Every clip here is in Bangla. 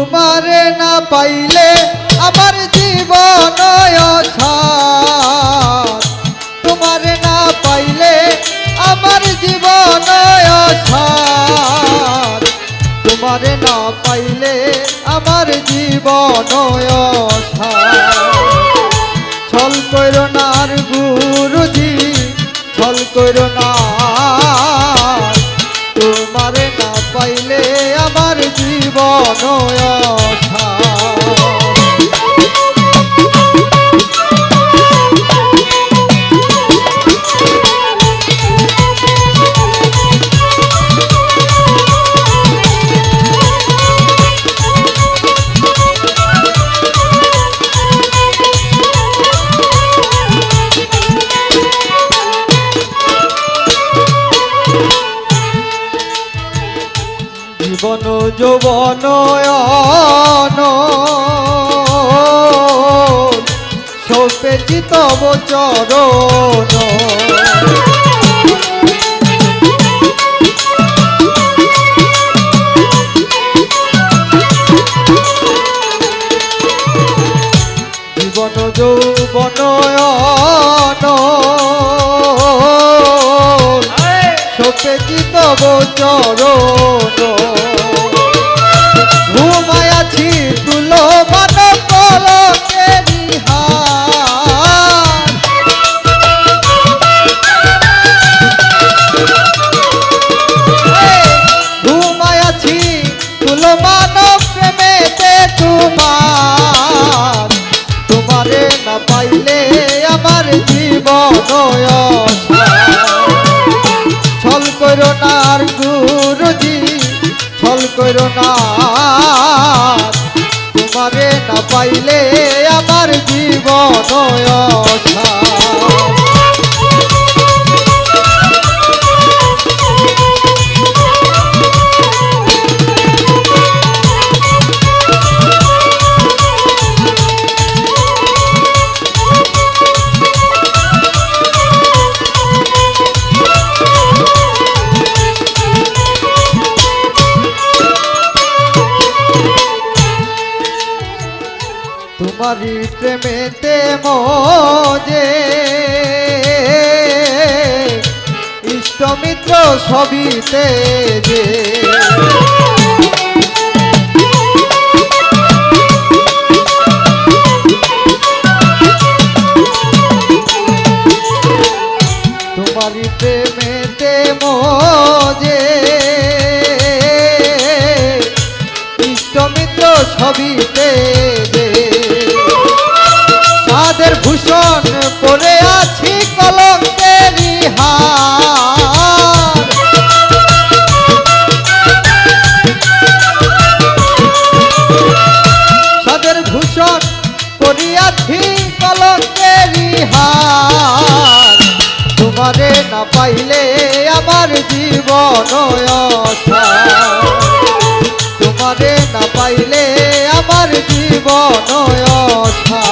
তোমারে না পাইলে আমার জীবন অসার, তোমারে না পাইলে আমার জীবন অসার, তোমারে না পাইলে আমার জীবন অসার। ছল কইরো না আর গুরুজি, ছল কইরো না, তোমারে না পাইলে আমার জীবন অসার। জীবন যৌবন সপেছি তব চরণ, জীবন যৌবন সপেছি তব চরণ। ঘুমায়াছি তুলো মান পলকে নিহার, ঘুমায়াছি তুলো মান প্রেমেতে তোমার, তোমারে না পাইলে আমার জীবন অসার। ছল কইরো না আর গুরুজি, ছল কইরো না, তোমারে না পাইলে আমার জীবন অসার। তোমারি প্রেমেতে মজে ইষ্টমিত্র সবিতে যে, তোমারি প্রেমেতে মজে ইষ্টমিত্র সবিতে যে, সাদের ভূষণ পরে আছি কলঙ্কেরি হার, সাদের ভূষণ পরিয়াছি কলঙ্কেরি হার, তোমারে না পাইলে আমার জীবন অসার, তোমারে না পাইলে আমার জীবন অসার।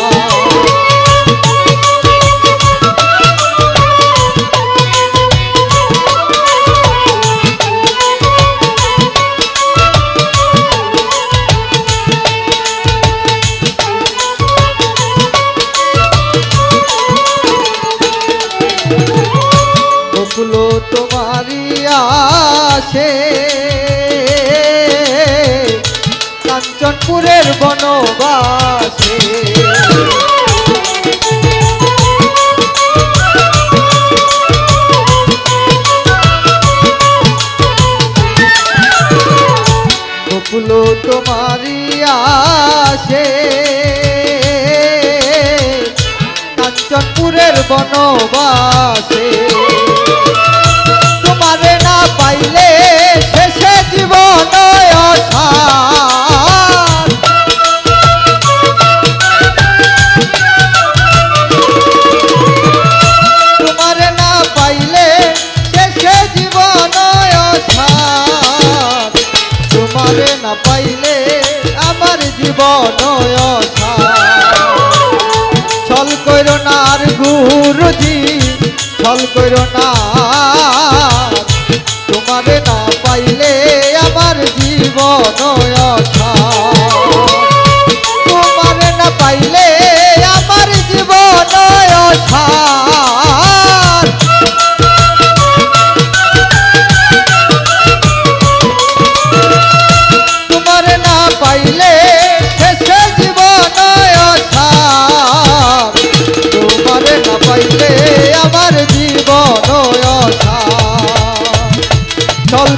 বকুল তোমারি আসে কাঞ্চনপুরের বনবাসে, বকুল তোমারি আসে কাঞ্চনপুরের বনবাসে, তোমারে না পাইলে শেষে জীবন অসার, তোমারে না পাইলে শেষে জীবন অসার, তোমারে না পাইলে আমার জীবন অসার। ছল কইরো না আর গুরুজি, ছল কইরো না, তোমারে না পাইলে আমার জীবন অসার।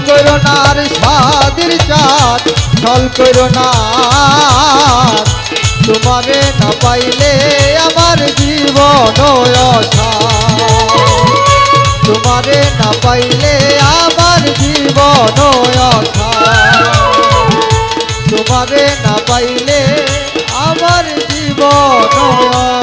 করো না আর সাদির চাঁদ ছল করো না তোমারে না পাইলে আমার জীবন অসার তোমারে না পাইলে আমার জীবন অসার তোমারে না পাইলে আমার জীবন